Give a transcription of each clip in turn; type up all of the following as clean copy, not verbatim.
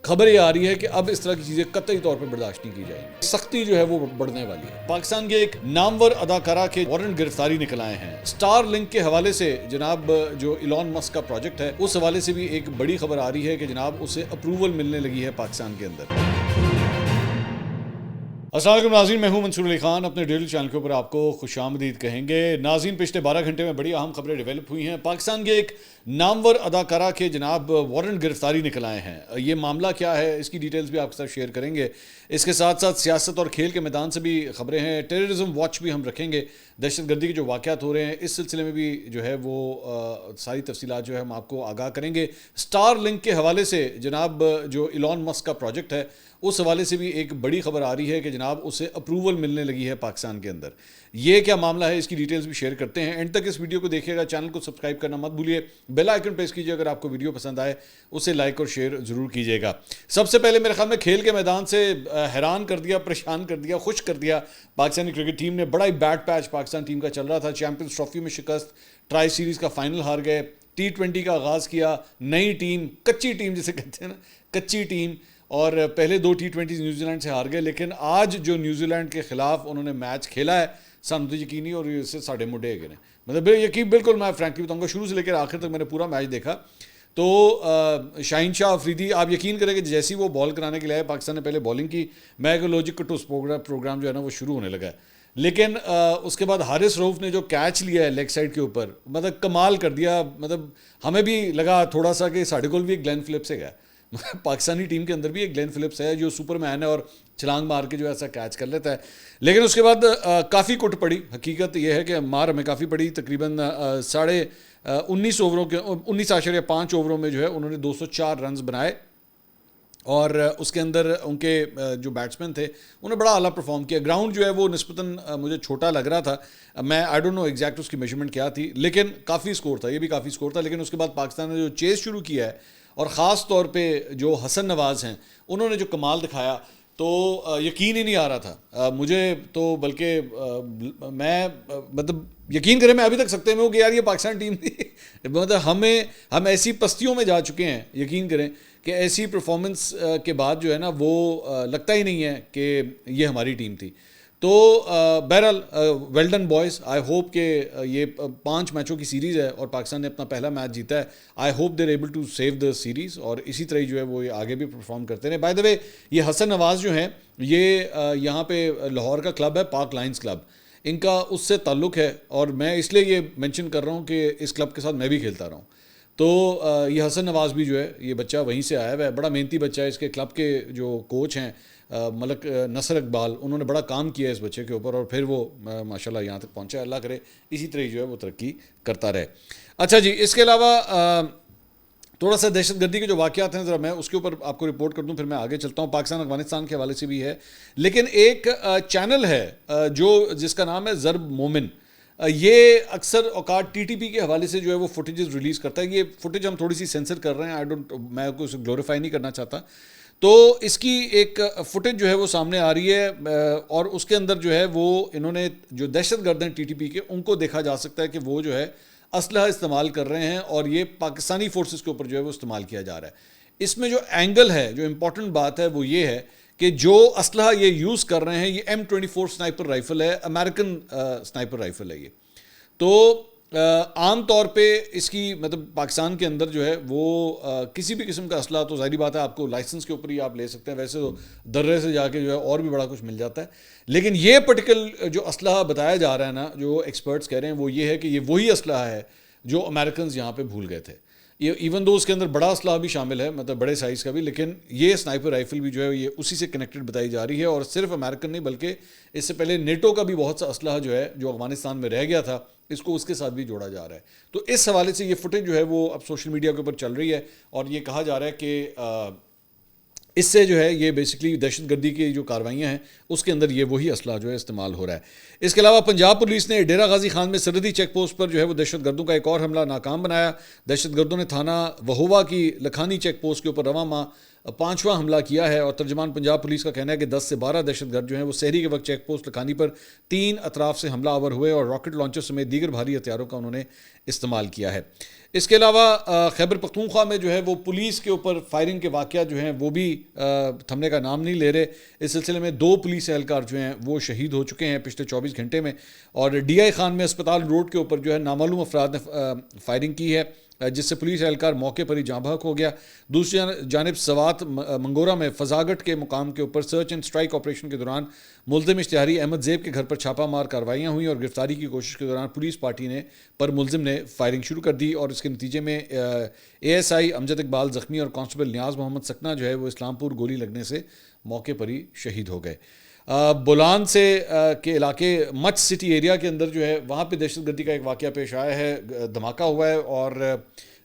خبر یہ آ رہی ہے کہ اب اس طرح کی چیزیں قطعی طور پر برداشت نہیں کی جائیں گی. سختی جو ہے وہ بڑھنے والی ہے. پاکستان کے ایک نامور اداکارہ کے وارنٹ گرفتاری نکل آئے ہیں. سٹار لنک کے حوالے سے جناب جو ایلون مسک کا پروجیکٹ ہے اس حوالے سے بھی ایک بڑی خبر آ رہی ہے کہ جناب اسے اپروول ملنے لگی ہے پاکستان کے اندر. السلام علیکم ناظرین، میں ہوں منصور علی خان. اپنے ڈیلی چینل کے اوپر آپ کو خوش آمدید کہیں گے. ناظرین، پچھلے 12 گھنٹے میں بڑی اہم خبریں ڈیولپ ہوئی ہیں. پاکستان کے ایک نامور اداکارہ کے جناب وارنٹ گرفتاری نکل آئے ہیں. یہ معاملہ کیا ہے اس کی ڈیٹیلز بھی آپ کے ساتھ شیئر کریں گے. اس کے ساتھ ساتھ سیاست اور کھیل کے میدان سے بھی خبریں ہیں. ٹیررزم واچ بھی ہم رکھیں گے. دہشت گردی کے جو واقعات ہو رہے ہیں اس سلسلے میں بھی جو ہے وہ ساری تفصیلات جو ہے ہم آپ کو آگاہ کریں گے. سٹار لنک کے حوالے سے جناب جو ایلون مسک کا پروجیکٹ ہے اس حوالے سے بھی ایک بڑی خبر آ رہی ہے کہ جناب اسے اپروول ملنے لگی ہے پاکستان کے اندر. یہ کیا معاملہ ہے اس کی ڈیٹیلز بھی شیئر کرتے ہیں. اینڈ تک اس ویڈیو کو دیکھیے گا. چینل کو سبسکرائب کرنا مت بھولیے. بیل آئیکن پریس کیجیے اگر آپ کو ویڈیو پسند آئے. اسے لائک اور شیئر ضرور کیجیے گا. سب سے پہلے میرے خیال میں کھیل کے میدان سے حیران کر دیا، پریشان کر دیا، خوش کر دیا پاکستانی کرکٹ ٹیم نے. بڑا ہی بیڈ پیچ پاکستان ٹیم کا چل رہا تھا. چیمپئنز ٹرافی میں شکست، ٹرائی سیریز کا فائنل ہار گئے، T20 کا آغاز کیا. نئی ٹیم، کچی ٹیم جسے کہتے ہیں نا، کچی ٹیم. اور پہلے 2 T20 نیوزی لینڈ سے ہار گئے، لیکن آج جو نیوزی لینڈ کے خلاف انہوں نے میچ کھیلا ہے سانو تو یقین نہیں، اور اس سے ساڑھے موڈے گئے. مطلب یقین بالکل میں فرینکلی بتاؤں گا، شروع سے لے کر آخر تک میں نے پورا میچ دیکھا. تو شاہین شاہ افریدی، آپ یقین کریں کہ جیسی وہ بال کرانے کے لیے آئے، پاکستان نے پہلے بالنگ کی. میں کہ لوجک کٹوس پروگرام جو ہے نا وہ شروع ہونے لگا ہے. لیکن اس کے بعد حارث رؤف نے جو کیچ لیا ہے لیگ سائڈ کے اوپر، مطلب کمال کر دیا. مطلب ہمیں بھی لگا تھوڑا سا کہ ساڑھے کول بھی ایک گلین فلپس ہے. پاکستانی ٹیم کے اندر بھی ایک گلین فلپس ہے جو سپر مین ہے اور چھلانگ مار کے جو ایسا کیچ کر لیتا ہے. لیکن اس کے بعد کافی کٹ پڑی. حقیقت یہ ہے کہ مار ہمیں کافی پڑی. تقریباً 19 اووروں کے 19.5 اووروں میں جو ہے انہوں نے 204 رنز بنائے. اور اس کے اندر ان کے جو بیٹسمین تھے انہوں نے بڑا اعلیٰ پرفارم کیا. گراؤنڈ جو ہے وہ نسبتاً مجھے چھوٹا لگ رہا تھا. میں آئی ڈونٹ نو ایگزیکٹ اس کی میجرمنٹ کیا تھی، لیکن کافی سکور تھا. یہ بھی کافی سکور تھا. لیکن اس کے بعد پاکستان نے جو چیز شروع کیا ہے، اور خاص طور پہ جو حسن نواز ہیں انہوں نے جو کمال دکھایا، تو یقین ہی نہیں آ رہا تھا مجھے. تو بلکہ میں مطلب یقین کریں، میں ابھی تک سکتے میں ہوں کہ یار یہ پاکستان ٹیم تھی. مطلب ہم ایسی پستیوں میں جا چکے ہیں، یقین کریں کہ ایسی پرفارمنس کے بعد جو ہے نا وہ لگتا ہی نہیں ہے کہ یہ ہماری ٹیم تھی. تو بہرحال well done boys. I hope کہ یہ 5 میچوں کی سیریز ہے اور پاکستان نے اپنا پہلا میچ جیتا ہے. I hope they're able to save the series, اور اسی طرح جو ہے وہ آگے بھی پرفارم کرتے رہے. بائی دا وے، یہ حسن نواز جو ہیں یہ یہاں پہ لاہور کا کلب ہے پاک لائنز کلب، ان کا اس سے تعلق ہے. اور میں اس لیے یہ مینشن کر رہا ہوں کہ اس کلب کے ساتھ میں بھی کھیلتا رہا ہوں. تو یہ حسن نواز بھی جو ہے یہ بچہ وہیں سے آیا ہوا ہے. بڑا محنتی بچہ ہے. اس کے کلب کے جو کوچ ہیں ملک نصر اقبال، انہوں نے بڑا کام کیا ہے اس بچے کے اوپر، اور پھر وہ ماشاءاللہ یہاں تک پہنچا. اللہ کرے اسی طرح جو ہے وہ ترقی کرتا رہے. اچھا جی، اس کے علاوہ تھوڑا سا دہشت گردی کے جو واقعات ہیں ذرا میں اس کے اوپر آپ کو رپورٹ کر دوں، پھر میں آگے چلتا ہوں. پاکستان افغانستان کے حوالے سے بھی ہے، لیکن ایک چینل ہے جس کا نام ہے ضرب مومن. یہ اکثر اوقات TTP کے حوالے سے جو ہے وہ فوٹیجز ریلیز کرتا ہے. یہ فوٹیج ہم تھوڑی سی سینسر کر رہے ہیں. میں کو اسے گلوریفائی نہیں کرنا چاہتا. تو اس کی ایک فوٹیج جو ہے وہ سامنے آ رہی ہے، اور اس کے اندر جو ہے وہ انہوں نے جو دہشت گرد ہیں TTP کے، ان کو دیکھا جا سکتا ہے کہ وہ جو ہے اسلحہ استعمال کر رہے ہیں، اور یہ پاکستانی فورسز کے اوپر جو ہے وہ استعمال کیا جا رہا ہے. اس میں جو اینگل ہے، جو امپورٹنٹ بات ہے وہ یہ ہے کہ جو اسلحہ یہ یوز کر رہے ہیں یہ M24 سنائپر رائفل ہے، امریکن سنائپر رائفل ہے یہ. تو عام طور پہ اس کی مطلب پاکستان کے اندر جو ہے وہ کسی بھی قسم کا اسلحہ تو ظاہری بات ہے آپ کو لائسنس کے اوپر ہی آپ لے سکتے ہیں. ویسے تو درے سے جا کے جو ہے اور بھی بڑا کچھ مل جاتا ہے. لیکن یہ پرٹیکولر جو اسلحہ بتایا جا رہا ہے نا، جو ایکسپرٹس کہہ رہے ہیں وہ یہ ہے کہ یہ وہی اسلحہ ہے جو امریکنز یہاں پہ بھول گئے تھے. یہ ایون دو اس کے اندر بڑا اسلحہ بھی شامل ہے، مطلب بڑے سائز کا بھی، لیکن یہ سنائپر رائفل بھی جو ہے یہ اسی سے کنیکٹڈ بتائی جا رہی ہے. اور صرف امریکن نہیں بلکہ اس سے پہلے نیٹو کا بھی بہت سا اسلحہ جو ہے جو افغانستان میں رہ گیا تھا، اس کو اس کے ساتھ بھی جوڑا جا رہا ہے. تو اس حوالے سے یہ فوٹیج جو ہے وہ اب سوشل میڈیا کے اوپر چل رہی ہے، اور یہ کہا جا رہا ہے کہ اس سے جو ہے یہ بیسکلی دہشت گردی کی جو کاروائیاں ہیں اس کے اندر یہ وہی اسلحہ جو ہے استعمال ہو رہا ہے. اس کے علاوہ پنجاب پولیس نے ڈیرہ غازی خان میں سرحدی چیک پوسٹ پر جو ہے وہ دہشت گردوں کا ایک اور حملہ ناکام بنایا. دہشت گردوں نے تھانہ وہوبا کی لکھانی چیک پوسٹ کے اوپر رواں ماہ پانچواں حملہ کیا ہے، اور ترجمان پنجاب پولیس کا کہنا ہے کہ 10 سے 12 دہشت گرد جو ہیں وہ سحری کے وقت چیک پوسٹ لکھانی پر 3 اطراف سے حملہ آور ہوئے اور راکٹ لانچر سمیت دیگر بھاری ہتھیاروں کا انہوں نے استعمال کیا ہے۔ اس کے علاوہ خیبر پختونخوا میں جو ہے وہ پولیس کے اوپر فائرنگ کے واقعات جو ہیں وہ بھی تھمنے کا نام نہیں لے رہے۔ اس سلسلے میں 2 پولیس اہلکار جو ہیں وہ شہید ہو چکے ہیں پچھلے 24 گھنٹے میں، اور ڈی آئی خان میں اسپتال روڈ کے اوپر جو ہے نامعلوم افراد نے فائرنگ کی ہے، جس سے پولیس اہلکار موقع پر ہی جاں بحق ہو گیا۔ دوسری جانب سوات منگورہ میں فضاگٹ کے مقام کے اوپر سرچ اینڈ اسٹرائک آپریشن کے دوران ملزم اشتہاری احمد زیب کے گھر پر چھاپہ مار کارروائیاں ہوئیں، اور گرفتاری کی کوشش کے دوران پولیس پارٹی نے پر ملزم نے فائرنگ شروع کر دی، اور اس کے نتیجے میں اے ایس آئی امجد اقبال زخمی اور کانسٹیبل نیاز محمد سکنا جو ہے وہ اسلام پور گولی لگنے سے موقع پر ہی شہید ہو گئے۔ بولان سے کے علاقے مچ سٹی ایریا کے اندر جو ہے وہاں پہ دہشت گردی کا ایک واقعہ پیش آیا ہے، دھماکہ ہوا ہے، اور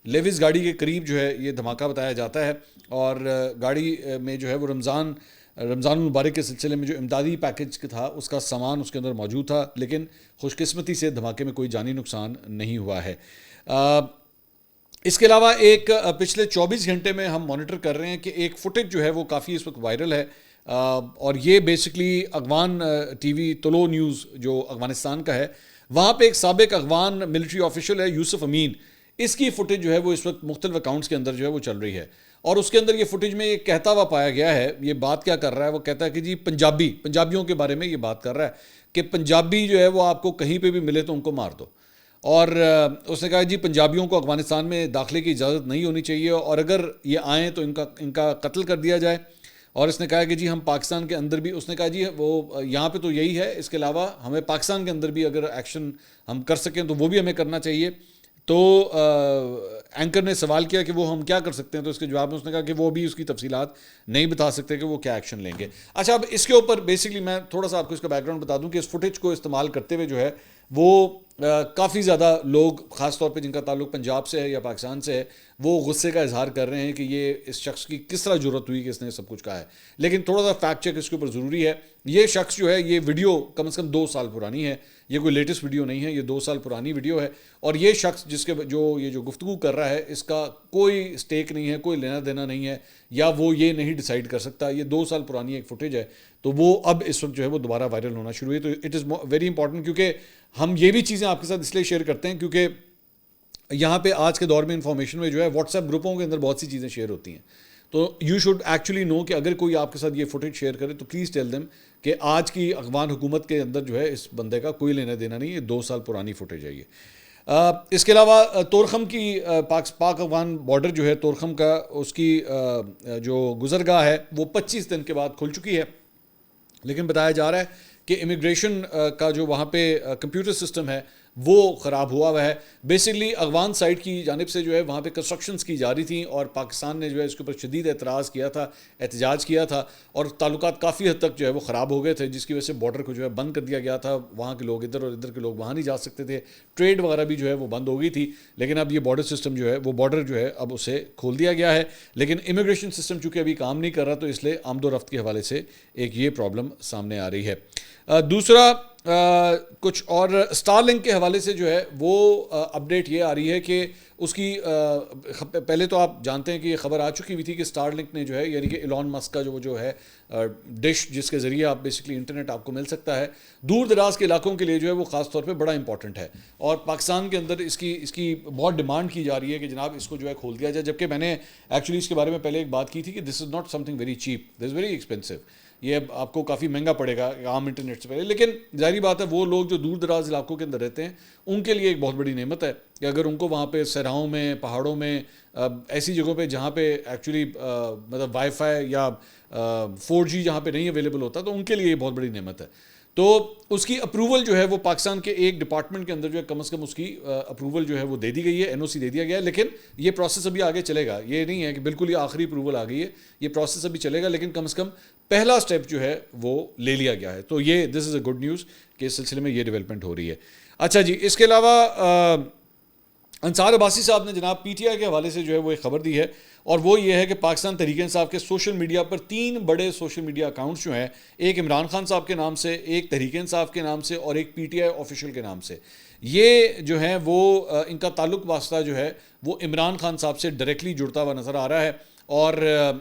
لیوز گاڑی کے قریب جو ہے یہ دھماکہ بتایا جاتا ہے، اور گاڑی میں جو ہے وہ رمضان المبارک کے سلسلے میں جو امدادی پیکج تھا اس کا سامان اس کے اندر موجود تھا، لیکن خوش قسمتی سے دھماکے میں کوئی جانی نقصان نہیں ہوا ہے۔ اس کے علاوہ ایک پچھلے 24 گھنٹے میں ہم مانیٹر کر رہے ہیں کہ ایک فوٹیج جو ہے وہ کافی اس وقت وائرل ہے، اور یہ بیسکلی اغوان ٹی وی طلوع نیوز جو افغانستان کا ہے، وہاں پہ ایک سابق اغوان ملٹری آفیشل ہے یوسف امین، اس کی فوٹیج جو ہے وہ اس وقت مختلف اکاؤنٹس کے اندر جو ہے وہ چل رہی ہے، اور اس کے اندر یہ فوٹیج میں یہ کہتا ہوا پایا گیا ہے، یہ بات کیا کر رہا ہے، وہ کہتا ہے کہ جی پنجابیوں کے بارے میں یہ بات کر رہا ہے کہ پنجابی جو ہے وہ آپ کو کہیں پہ بھی ملے تو ان کو مار دو، اور اس نے کہا جی پنجابیوں کو افغانستان میں داخلے کی اجازت نہیں ہونی چاہیے، اور اگر یہ آئیں تو ان کا قتل کر دیا جائے، اور اس نے کہا کہ جی ہم پاکستان کے اندر بھی، اس نے کہا جی وہ یہاں پہ تو یہی ہے، اس کے علاوہ ہمیں پاکستان کے اندر بھی اگر ایکشن ہم کر سکیں تو وہ بھی ہمیں کرنا چاہیے۔ تو اینکر نے سوال کیا کہ وہ ہم کیا کر سکتے ہیں، تو اس کے جواب میں اس نے کہا کہ وہ بھی اس کی تفصیلات نہیں بتا سکتے کہ وہ کیا ایکشن لیں گے۔ اچھا، اب اس کے اوپر بیسکلی میں تھوڑا سا آپ کو اس کا بیک گراؤنڈ بتا دوں کہ اس فوٹیج کو استعمال کرتے ہوئے جو ہے وہ کافی زیادہ لوگ، خاص طور پہ جن کا تعلق پنجاب سے ہے یا پاکستان سے ہے، وہ غصے کا اظہار کر رہے ہیں کہ یہ اس شخص کی کس طرح جرأت ہوئی کہ اس نے سب کچھ کہا ہے، لیکن تھوڑا سا فیکٹ چیک اس کے اوپر ضروری ہے۔ یہ شخص جو ہے، یہ ویڈیو کم از کم 2 سال پرانی ہے، یہ کوئی لیٹسٹ ویڈیو نہیں ہے، یہ 2 سال پرانی ویڈیو ہے، اور یہ شخص جس کے جو گفتگو کر رہا ہے، اس کا کوئی سٹیک نہیں ہے، کوئی لینا دینا نہیں ہے، یا وہ یہ نہیں ڈیسائیڈ کر سکتا، یہ 2 سال پرانی ایک فوٹیج ہے، تو وہ اب اس وقت جو ہے وہ دوبارہ وائرل ہونا شروع ہوئی۔ تو اٹ از ویری امپورٹنٹ، کیونکہ ہم یہ بھی چیزیں آپ کے ساتھ اس لیے شیئر کرتے ہیں کیونکہ یہاں پہ آج کے دور میں انفارمیشن میں جو ہے واٹس ایپ گروپوں کے اندر بہت سی چیزیں شیئر ہوتی ہیں، تو یو شوڈ ایکچولی نو کہ اگر کوئی آپ کے ساتھ یہ فوٹیج شیئر کرے تو پلیز ٹیل دیم کہ آج کی افغان حکومت کے اندر جو ہے اس بندے کا کوئی لینا دینا نہیں، یہ 2 سال پرانی فوٹیج ہے یہ۔ اس کے علاوہ تورخم کی پاک افغان بارڈر جو ہے تورخم کا، اس کی جو گزرگاہ ہے وہ 25 دن کے بعد کھل چکی ہے، لیکن بتایا جا رہا ہے کہ امیگریشن کا جو وہاں پہ کمپیوٹر سسٹم ہے وہ خراب ہوا ہے۔ بیسکلی افغان سائٹ کی جانب سے جو ہے وہاں پہ کنسٹرکشنز کی جا رہی تھیں، اور پاکستان نے جو ہے اس کے اوپر شدید اعتراض کیا تھا، احتجاج کیا تھا، اور تعلقات کافی حد تک جو ہے وہ خراب ہو گئے تھے، جس کی وجہ سے بارڈر کو جو ہے بند کر دیا گیا تھا، وہاں کے لوگ ادھر اور ادھر کے لوگ وہاں نہیں جا سکتے تھے، ٹریڈ وغیرہ بھی جو ہے وہ بند ہو گئی تھی، لیکن اب یہ بارڈر سسٹم جو ہے وہ بارڈر جو ہے اب اسے کھول دیا گیا ہے، لیکن امیگریشن سسٹم چونکہ ابھی کام نہیں کر رہا، تو اس لیے آمد و رفت کے حوالے سے ایک یہ پرابلم سامنے آ رہی ہے۔ دوسرا کچھ اور اسٹار لنک کے حوالے سے جو ہے وہ اپڈیٹ یہ آ رہی ہے کہ اس کی پہلے تو آپ جانتے ہیں کہ یہ خبر آ چکی ہوئی تھی کہ اسٹار لنک نے جو ہے، یعنی کہ ایلون مسک کا جو ہے ڈش جس کے ذریعے آپ بیسکلی انٹرنیٹ آپ کو مل سکتا ہے، دور دراز کے علاقوں کے لیے جو ہے وہ خاص طور پہ بڑا امپورٹنٹ ہے، اور پاکستان کے اندر اس کی بہت ڈیمانڈ کی جا رہی ہے کہ جناب اس کو جو ہے کھول دیا جائے، جبکہ میں نے ایکچولی اس کے بارے میں پہلے ایک بات کی تھی کہ this is not something very cheap, this is very expensive, یہ آپ کو کافی مہنگا پڑے گا عام انٹرنیٹ سے پہلے، لیکن ظاہری بات ہے وہ لوگ جو دور دراز علاقوں کے اندر رہتے ہیں ان کے لیے ایک بہت بڑی نعمت ہے کہ اگر ان کو وہاں پہ صحراؤں میں، پہاڑوں میں، ایسی جگہوں پہ جہاں پہ ایکچولی مطلب وائی فائی یا 4G جہاں پہ نہیں اویلیبل ہوتا، تو ان کے لیے یہ بہت بڑی نعمت ہے۔ تو اس کی اپروول جو ہے وہ پاکستان کے ایک ڈپارٹمنٹ کے اندر جو ہے کم از کم اس کی اپروول جو ہے وہ دے دی گئی ہے، NOC دے دیا گیا ہے، لیکن یہ پروسیس ابھی آگے چلے گا، یہ نہیں ہے کہ بالکل یہ آخری اپروول آ گئی ہے، یہ پروسیس ابھی چلے گا، لیکن کم از کم پہلا سٹیپ جو ہے وہ لے لیا گیا ہے، تو یہ دس از اے گڈ نیوز کہ اس سلسلے میں یہ ڈیولپمنٹ ہو رہی ہے۔ اچھا جی، اس کے علاوہ انصار عباسی صاحب نے جناب PTI کے حوالے سے جو ہے وہ ایک خبر دی ہے، اور وہ یہ ہے کہ پاکستان تحریک انصاف کے سوشل میڈیا پر 3 بڑے سوشل میڈیا اکاؤنٹس جو ہیں، ایک عمران خان صاحب کے نام سے، ایک تحریک انصاف کے نام سے، اور ایک PTI آفیشیل کے نام سے، یہ جو ہیں وہ ان کا تعلق واسطہ جو ہے وہ عمران خان صاحب سے ڈائریکٹلی جڑتا ہوا نظر آ رہا ہے، اور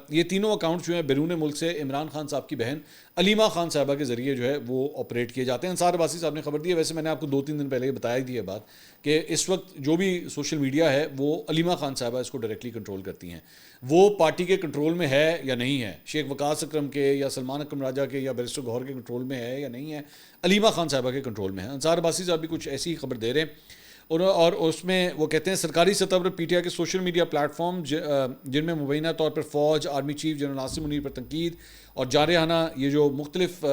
یہ تینوں اکاؤنٹ جو ہیں بیرون ملک سے عمران خان صاحب کی بہن علیمہ خان صاحبہ کے ذریعے جو ہے وہ آپریٹ کیے جاتے ہیں. انصار عباسی صاحب نے خبر دی ہے. ویسے میں نے آپ کو 2-3 دن پہلے یہ بتایا دی ہے بات کہ اس وقت جو بھی سوشل میڈیا ہے وہ علیمہ خان صاحبہ اس کو ڈائریکٹلی کنٹرول کرتی ہیں. وہ پارٹی کے کنٹرول میں ہے یا نہیں ہے, شیخ وقاص اکرم کے یا سلمان اکرم راجہ کے یا بیرسٹر گوہر کے کنٹرول میں ہے یا نہیں ہے, علیمہ خان صاحبہ کے کنٹرول میں ہے. انصار عباسی صاحب بھی کچھ ایسی خبر دے رہے ہیں اور اس میں وہ کہتے ہیں سرکاری سطح پر پی ٹی آئی کے سوشل میڈیا پلیٹ فارم جن میں مبینہ طور پر فوج, آرمی چیف جنرل ناصر منیر پر تنقید اور جارحانہ یہ جو مختلف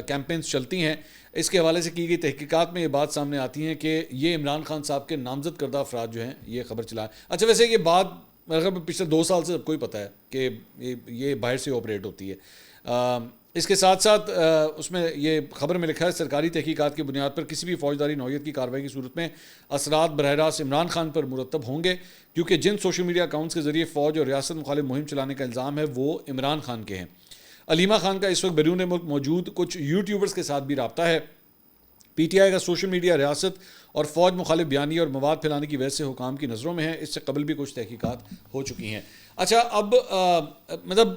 کیمپینز چلتی ہیں, اس کے حوالے سے کی گئی تحقیقات میں یہ بات سامنے آتی ہے کہ یہ عمران خان صاحب کے نامزد کردہ افراد جو ہیں یہ خبر چلائیں. اچھا ویسے یہ بات مطلب پچھلے 2 سال سے سب کو ہی پتہ ہے کہ یہ باہر سے آپریٹ ہوتی ہے. اس کے ساتھ ساتھ اس میں یہ خبر میں لکھا ہے سرکاری تحقیقات کی بنیاد پر کسی بھی فوجداری نوعیت کی کارروائی کی صورت میں اثرات براہ راست عمران خان پر مرتب ہوں گے, کیونکہ جن سوشل میڈیا اکاؤنٹس کے ذریعے فوج اور ریاست مخالف مہم چلانے کا الزام ہے وہ عمران خان کے ہیں. علیمہ خان کا اس وقت بیرون ملک موجود کچھ یوٹیوبرز کے ساتھ بھی رابطہ ہے. پی ٹی آئی کا سوشل میڈیا ریاست اور فوج مخالف بیانیے اور مواد پھیلانے کی وجہ سے حکام کی نظروں میں ہے. اس سے قبل بھی کچھ تحقیقات ہو چکی ہیں. اچھا اب مطلب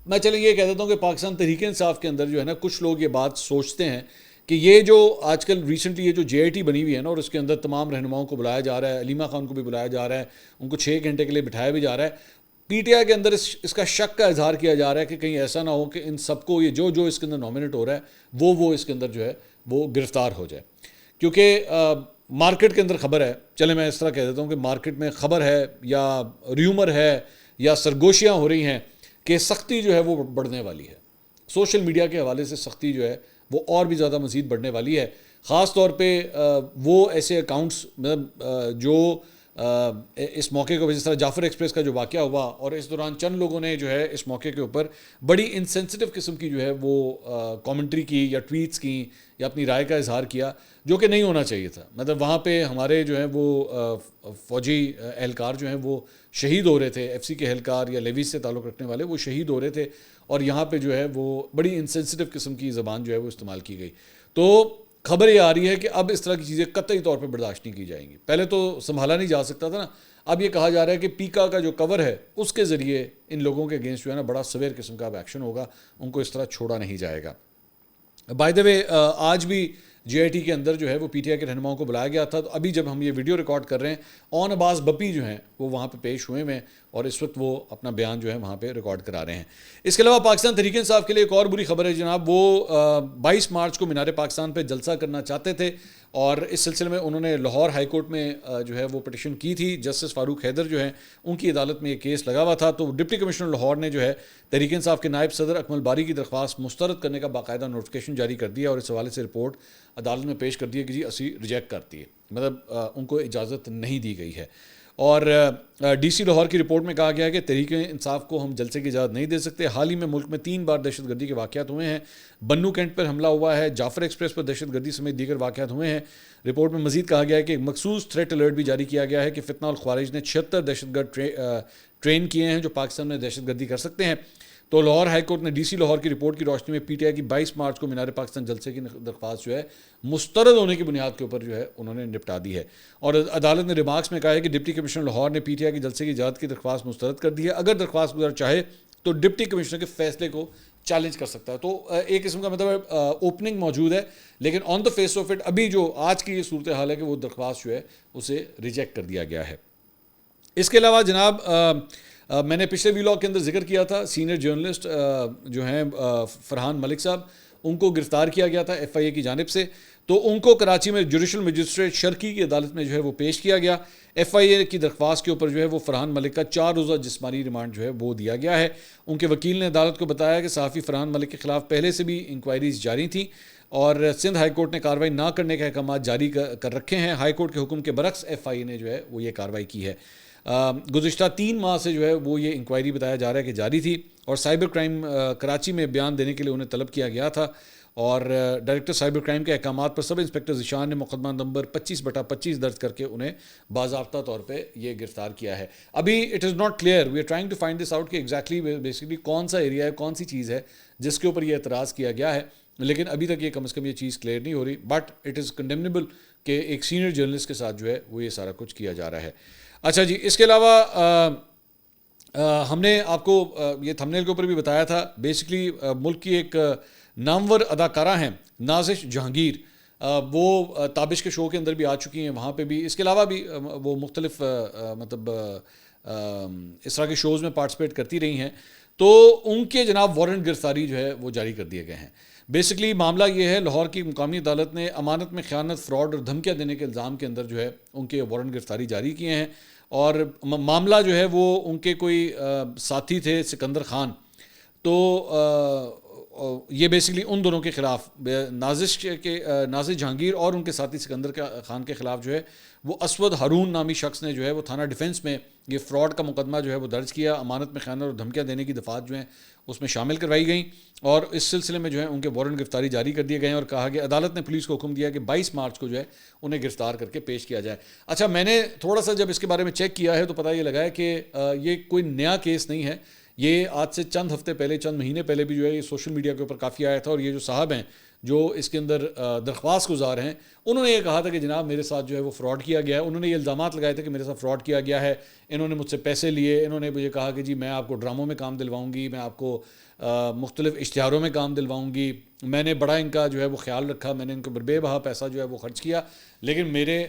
میں چلیں یہ کہہ دیتا ہوں کہ پاکستان تحریک انصاف کے اندر جو ہے نا کچھ لوگ یہ بات سوچتے ہیں کہ یہ جو آج کل ریسنٹلی یہ جو جے آئی ٹی بنی ہوئی ہے نا اور اس کے اندر تمام رہنماؤں کو بلایا جا رہا ہے, علیمہ خان کو بھی بلایا جا رہا ہے, ان کو 6 گھنٹے کے لیے بٹھایا بھی جا رہا ہے. پی ٹی آئی کے اندر اس کا شک کا اظہار کیا جا رہا ہے کہ کہیں ایسا نہ ہو کہ ان سب کو یہ جو اس کے اندر نامنیٹ ہو رہا ہے وہ اس کے اندر جو ہے وہ گرفتار ہو جائے. کیونکہ مارکیٹ کے اندر خبر ہے, چلے میں اس طرح کہہ دیتا ہوں کہ مارکیٹ میں خبر ہے یا ریومر ہے یا سرگوشیاں ہو رہی ہیں کہ سختی جو ہے وہ بڑھنے والی ہے. سوشل میڈیا کے حوالے سے سختی جو ہے وہ اور بھی زیادہ مزید بڑھنے والی ہے. خاص طور پہ وہ ایسے اکاؤنٹس مطلب جو اس موقع کو جس طرح جعفر ایکسپریس کا جو واقعہ ہوا اور اس دوران چند لوگوں نے جو ہے اس موقع کے اوپر بڑی انسینسٹیو قسم کی جو ہے وہ کامنٹری کی یا ٹویٹس کی یا اپنی رائے کا اظہار کیا, جو کہ نہیں ہونا چاہیے تھا. مطلب وہاں پہ ہمارے جو ہیں وہ فوجی اہلکار جو ہیں وہ شہید ہو رہے تھے, ایف سی کے اہلکار یا لیویز سے تعلق رکھنے والے وہ شہید ہو رہے تھے, اور یہاں پہ جو ہے وہ بڑی انسینسٹیو قسم کی زبان جو ہے وہ استعمال کی گئی. تو خبر یہ آ رہی ہے کہ اب اس طرح کی چیزیں قطعی طور پہ برداشت نہیں کی جائیں گی. پہلے تو سنبھالا نہیں جا سکتا تھا نا, اب یہ کہا جا رہا ہے کہ پیکا کا جو کور ہے اس کے ذریعے ان لوگوں کے اگینسٹ جو ہے نا بڑا سویر قسم کا ایکشن ہوگا, ان کو اس طرح چھوڑا نہیں جائے گا. بائی دا وے آج بھی جے آئی ٹی کے اندر جو ہے وہ پی ٹی آئی کے رہنماؤں کو بلایا گیا تھا. تو ابھی جب ہم یہ ویڈیو ریکارڈ کر رہے ہیں اون عباس بپی جو ہیں وہ وہاں پہ پیش ہوئے ہیں اور اس وقت وہ اپنا بیان جو ہے وہاں پہ ریکارڈ کرا رہے ہیں. اس کے علاوہ پاکستان تحریک انصاف کے لیے ایک اور بری خبر ہے جناب. وہ 22 مارچ کو مینار پاکستان پہ جلسہ کرنا چاہتے تھے اور اس سلسلے میں انہوں نے لاہور ہائی کورٹ میں جو ہے وہ پٹیشن کی تھی. جسٹس فاروق حیدر جو ہیں ان کی عدالت میں یہ کیس لگا ہوا تھا. تو ڈپٹی کمشنر لاہور نے جو ہے تحریک انصاف کے نائب صدر اکمل باری کی درخواست مسترد کرنے کا باقاعدہ نوٹیفکیشن جاری کر دیا اور اس حوالے سے رپورٹ عدالت میں پیش کر دی ہے کہ جی اسی ریجیکٹ کرتی ہے, مطلب ان کو اجازت نہیں دی گئی ہے. اور ڈی سی لاہور کی رپورٹ میں کہا گیا ہے کہ تحریک انصاف کو ہم جلسے کی اجازت نہیں دے سکتے. حال ہی میں ملک میں 3 بار دہشت گردی کے واقعات ہوئے ہیں. بنو کینٹ پر حملہ ہوا ہے, جعفر ایکسپریس پر دہشت گردی سمیت دیگر واقعات ہوئے ہیں. رپورٹ میں مزید کہا گیا ہے کہ مخصوص تھریٹ الرٹ بھی جاری کیا گیا ہے کہ فتنہ الخوارج نے 76 دہشت گرد ٹرین کیے ہیں جو پاکستان میں دہشت گردی کر سکتے ہیں. تو لاہور ہائی کورٹ نے ڈی سی لاہور کی رپورٹ کی روشنی میں پی ٹی آئی کی 22 مارچ کو مینار پاکستان جلسے کی درخواست جو ہے مسترد ہونے کی بنیاد کے اوپر جو ہے انہوں نے نپٹا دی ہے. اور عدالت نے ریمارکس میں کہا ہے کہ ڈپٹی کمشنر لاہور نے پی ٹی آئی کی جلسے کی اجازت کی درخواست مسترد کر دی ہے. اگر درخواست گزار چاہے تو ڈپٹی کمشنر کے فیصلے کو چیلنج کر سکتا ہے. تو ایک قسم کا مطلب اوپننگ موجود ہے, لیکن آن دا فیس آف اٹ ابھی جو آج کی یہ صورتحال ہے کہ وہ درخواست جو ہے اسے ریجیکٹ کر دیا گیا ہے. اس کے علاوہ جناب میں نے پچھلے ویلاگ کے اندر ذکر کیا تھا سینئر جرنلسٹ جو ہیں فرحان ملک صاحب, ان کو گرفتار کیا گیا تھا ایف آئی اے کی جانب سے. تو ان کو کراچی میں جوڈیشل مجسٹریٹ شرکی کی عدالت میں جو ہے وہ پیش کیا گیا. ایف آئی اے کی درخواست کے اوپر جو ہے وہ فرحان ملک کا 4 روزہ جسمانی ریمانڈ جو ہے وہ دیا گیا ہے. ان کے وکیل نے عدالت کو بتایا کہ صحافی فرحان ملک کے خلاف پہلے سے بھی انکوائریز جاری تھیں اور سندھ ہائی کورٹ نے کارروائی نہ کرنے کے احکامات جاری کر رکھے ہیں. ہائی کورٹ کے حکم کے برعکس ایف آئی اے نے جو ہے وہ یہ کارروائی کی ہے. گزشتہ 3 ماہ سے جو ہے وہ یہ انکوائری بتایا جا رہا ہے کہ جاری تھی اور سائبر کرائم کراچی میں بیان دینے کے لیے انہیں طلب کیا گیا تھا. اور ڈائریکٹر سائبر کرائم کے احکامات پر سب انسپکٹر ذیشان نے مقدمہ نمبر 25/25 درج کر کے انہیں باضابطہ طور پہ یہ گرفتار کیا ہے. ابھی it is not clear, we are trying to find this out کہ ایگزیکٹلی بیسکلی کون سا ایریا ہے, کون سی چیز ہے جس کے اوپر یہ اعتراض کیا گیا ہے, لیکن ابھی تک یہ کم از کم یہ چیز کلیئر نہیں ہو رہی. بٹ اٹ از کنڈیمنیبل کہ ایک سینئر جرنلسٹ کے ساتھ جو ہے وہ یہ سارا کچھ کیا جا رہا ہے. اچھا جی, اس کے علاوہ ہم نے آپ کو یہ تھمبنیل کے اوپر بھی بتایا تھا، بیسکلی ملک کی ایک نامور اداکارہ ہیں نازش جہانگیر، وہ تابش کے شو کے اندر بھی آ چکی ہیں، وہاں پہ بھی، اس کے علاوہ بھی وہ مختلف مطلب اس طرح کے شوز میں پارٹیسپیٹ کرتی رہی ہیں، تو ان کے جناب وارنٹ گرفتاری جو ہے وہ جاری کر دیے گئے ہیں۔ بیسکلی معاملہ یہ ہے، لاہور کی مقامی عدالت نے امانت میں خیانت، فراڈ اور دھمکیاں دینے کے الزام کے اندر جو ہے ان کے وارنٹ گرفتاری جاری کیے ہیں، اور معاملہ جو ہے وہ ان کے کوئی ساتھی تھے سکندر خان، تو یہ بیسکلی ان دونوں کے خلاف، نازش جہانگیر اور ان کے ساتھی سکندر خان کے خلاف جو ہے وہ اسود ہارون نامی شخص نے جو ہے وہ تھانہ ڈیفنس میں یہ فراڈ کا مقدمہ جو ہے وہ درج کیا، امانت میں خیانت اور دھمکیاں دینے کی دفعات جو ہیں اس میں شامل کروائی گئیں، اور اس سلسلے میں جو ہے ان کے وارنٹ گرفتاری جاری کر دیے گئے ہیں، اور کہا کہ عدالت نے پولیس کو حکم دیا کہ 22 مارچ کو جو ہے انہیں گرفتار کر کے پیش کیا جائے۔ اچھا، میں نے تھوڑا سا جب اس کے بارے میں چیک کیا ہے تو پتہ یہ لگا ہے کہ یہ کوئی نیا کیس نہیں ہے، یہ آج سے چند ہفتے پہلے، چند مہینے پہلے بھی جو ہے یہ سوشل میڈیا کے اوپر کافی آیا تھا، اور یہ جو صاحب ہیں جو اس کے اندر درخواست گزار ہیں، انہوں نے یہ کہا تھا کہ جناب میرے ساتھ جو ہے وہ فراڈ کیا گیا ہے، انہوں نے یہ الزامات لگائے تھے کہ میرے ساتھ فراڈ کیا گیا ہے، انہوں نے مجھ سے پیسے لیے، انہوں نے مجھے کہا کہ جی میں آپ کو ڈراموں میں کام دلواؤں گی، میں آپ کو مختلف اشتہاروں میں کام دلواؤں گی، میں نے بڑا ان کا جو ہے وہ خیال رکھا، میں نے ان کے اوپر بے بہا پیسہ جو ہے وہ خرچ کیا، لیکن میرے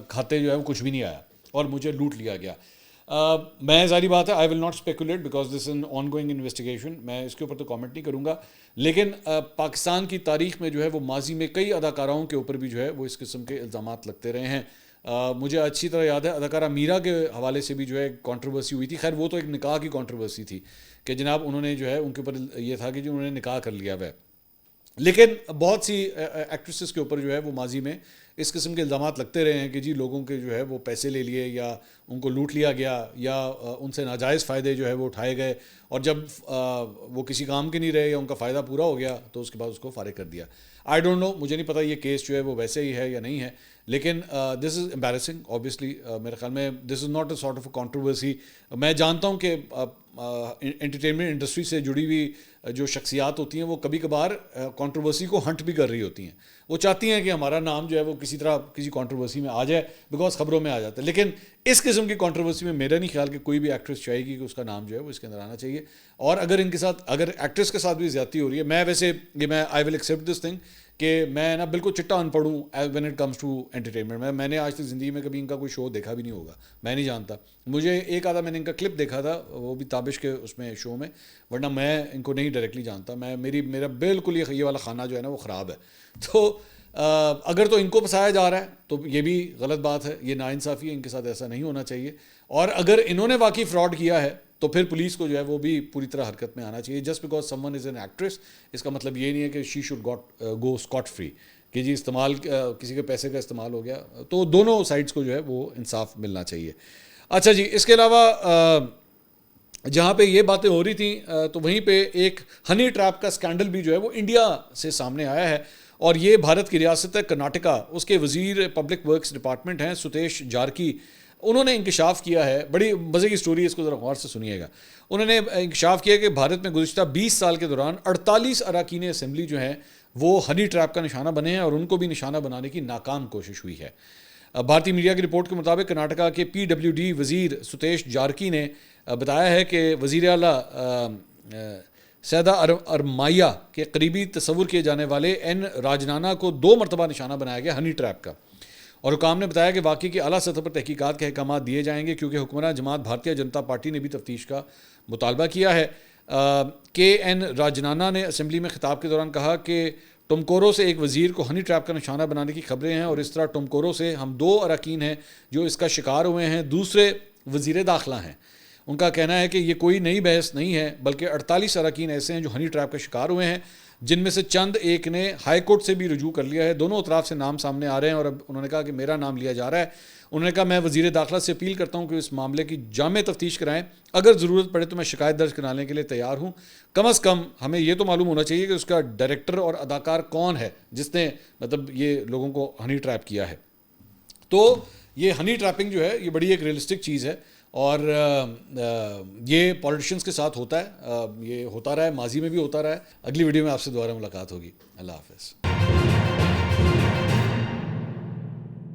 کھاتے جو ہے وہ کچھ بھی نہیں آیا اور مجھے لوٹ لیا گیا۔ میں ظاہری بات ہے، I will not speculate because this an ongoing investigation, میں اس کے اوپر تو کامنٹ نہیں کروں گا، لیکن پاکستان کی تاریخ میں جو ہے وہ ماضی میں کئی اداکاراؤں کے اوپر بھی جو ہے وہ اس قسم کے الزامات لگتے رہے ہیں۔ مجھے اچھی طرح یاد ہے اداکارہ میرا کے حوالے سے بھی جو ہے کنٹروورسی ہوئی تھی، خیر وہ تو ایک نکاح کی کنٹروورسی تھی کہ جناب انہوں نے جو ہے ان کے اوپر یہ تھا کہ جو انہوں نے نکاح کر لیا ہوا ہے، لیکن بہت سی ایکٹریسز کے اوپر جو ہے وہ ماضی میں اس قسم کے الزامات لگتے رہے ہیں کہ جی لوگوں کے جو ہے وہ پیسے لے لیے، یا ان کو لوٹ لیا گیا، یا ان سے ناجائز فائدے جو ہے وہ اٹھائے گئے، اور جب وہ کسی کام کے نہیں رہے یا ان کا فائدہ پورا ہو گیا تو اس کے بعد اس کو فارغ کر دیا۔ آئی ڈونٹ نو، مجھے نہیں پتہ یہ کیس جو ہے وہ ویسے ہی ہے یا نہیں ہے، لیکن دس از امبیرسنگ آبویسلی، میرے خیال میں this is not a sort of a controversy. میں جانتا ہوں کہ انٹرٹینمنٹ انڈسٹری سے جڑی ہوئی جو شخصیات ہوتی ہیں وہ کبھی کبھار کنٹروورسی کو ہنٹ بھی کر رہی ہوتی ہیں، وہ چاہتی ہیں کہ ہمارا نام جو ہے وہ کسی طرح کسی کنٹروورسی میں آ جائے، بیکاز خبروں میں آ جاتا ہے، لیکن اس قسم کی کنٹروورسی میں میرا نہیں خیال کہ کوئی بھی ایکٹریس چاہے گی کہ اس کا نام جو ہے وہ اس کے اندر آنا چاہیے۔ اور اگر ان کے ساتھ، اگر ایکٹریس کے ساتھ بھی زیادتی ہو رہی ہے، میں ویسے یہ میں آئی ول ایکسیپٹ دس تھنگ کہ میں نا بالکل چٹا ان پڑھ ہوں when it comes to entertainment, میں نے آج تک زندگی میں کبھی ان کا کوئی شو دیکھا بھی نہیں ہوگا، میں نہیں جانتا، مجھے ایک آدھا میں نے ان کا کلپ دیکھا تھا، وہ بھی تابش کے اس میں شو میں، ورنہ میں ان کو نہیں ڈائریکٹلی جانتا، میرا بالکل یہ والا خانہ جو ہے نا وہ خراب ہے۔ تو اگر تو ان کو پھنسایا جا رہا ہے تو یہ بھی غلط بات ہے، یہ ناانصافی ہے، ان کے ساتھ ایسا نہیں ہونا چاہیے، اور اگر انہوں نے واقعی فراڈ کیا ہے تو پھر پولیس کو جو ہے وہ بھی پوری طرح حرکت میں آنا چاہیے۔ Just because someone is an actress, اس کا مطلب یہ نہیں ہے کہ she should go scot free, کہ جی استعمال کسی کے پیسے کا استعمال ہو گیا، تو دونوں سائڈس کو جو ہے وہ انصاف ملنا چاہیے۔ اچھا جی، اس کے علاوہ جہاں پہ یہ باتیں ہو رہی تھیں تو وہیں پہ ایک ہنی ٹریپ کا اسکینڈل بھی جو ہے وہ انڈیا سے سامنے آیا ہے، اور یہ بھارت کی ریاست ہے کرناٹکا، اس کے وزیر پبلک ورکس ڈپارٹمنٹ ہیں ستیش جارکی، انہوں نے انکشاف کیا ہے، بڑی مزے کی سٹوری ہے، اس کو ذرا غور سے سنیے گا۔ انہوں نے انکشاف کیا کہ بھارت میں گزشتہ 20 سال کے دوران 48 اراکین اسمبلی جو ہیں وہ ہنی ٹریپ کا نشانہ بنے ہیں، اور ان کو بھی نشانہ بنانے کی ناکام کوشش ہوئی ہے۔ بھارتی میڈیا کی رپورٹ کے مطابق کرناٹکا کے PWD وزیر ستیش جارکی نے بتایا ہے کہ وزیر اعلیٰ سیدھا ارمائیا کے قریبی تصور کیے جانے والے این راجنانا کو 2 مرتبہ نشانہ بنایا گیا ہنی ٹریپ کا، اور حکام نے بتایا کہ واقعے کی اعلیٰ سطح پر تحقیقات کے احکامات دیے جائیں گے، کیونکہ حکمراں جماعت بھارتیہ جنتا پارٹی نے بھی تفتیش کا مطالبہ کیا ہے۔ KN راجنانا نے اسمبلی میں خطاب کے دوران کہا کہ ٹمکورو سے ایک وزیر کو ہنی ٹریپ کا نشانہ بنانے کی خبریں ہیں، اور اس طرح ٹمکورو سے ہم 2 اراکین ہیں جو اس کا شکار ہوئے ہیں، دوسرے وزیر داخلہ ہیں۔ ان کا کہنا ہے کہ یہ کوئی نئی بحث نہیں ہے، بلکہ 48 اراکین ایسے ہیں جو ہنی ٹریپ کا شکار ہوئے ہیں، جن میں سے چند ایک نے ہائی کورٹ سے بھی رجوع کر لیا ہے، دونوں اطراف سے نام سامنے آ رہے ہیں، اور اب انہوں نے کہا کہ میرا نام لیا جا رہا ہے۔ انہوں نے کہا میں وزیر داخلہ سے اپیل کرتا ہوں کہ اس معاملے کی جامع تفتیش کرائیں، اگر ضرورت پڑے تو میں شکایت درج کرانے کے لیے تیار ہوں، کم از کم ہمیں یہ تو معلوم ہونا چاہیے کہ اس کا ڈائریکٹر اور اداکار کون ہے جس نے مطلب یہ لوگوں کو ہنی ٹریپ کیا ہے۔ تو یہ ہنی ٹریپنگ جو ہے یہ بڑی ایک ریئلسٹک چیز ہے، اور یہ پولیٹیشنز کے ساتھ ہوتا ہے، یہ ہوتا رہا ہے، ماضی میں بھی ہوتا رہا ہے۔ اگلی ویڈیو میں آپ سے دوبارہ ملاقات ہوگی، اللہ حافظ۔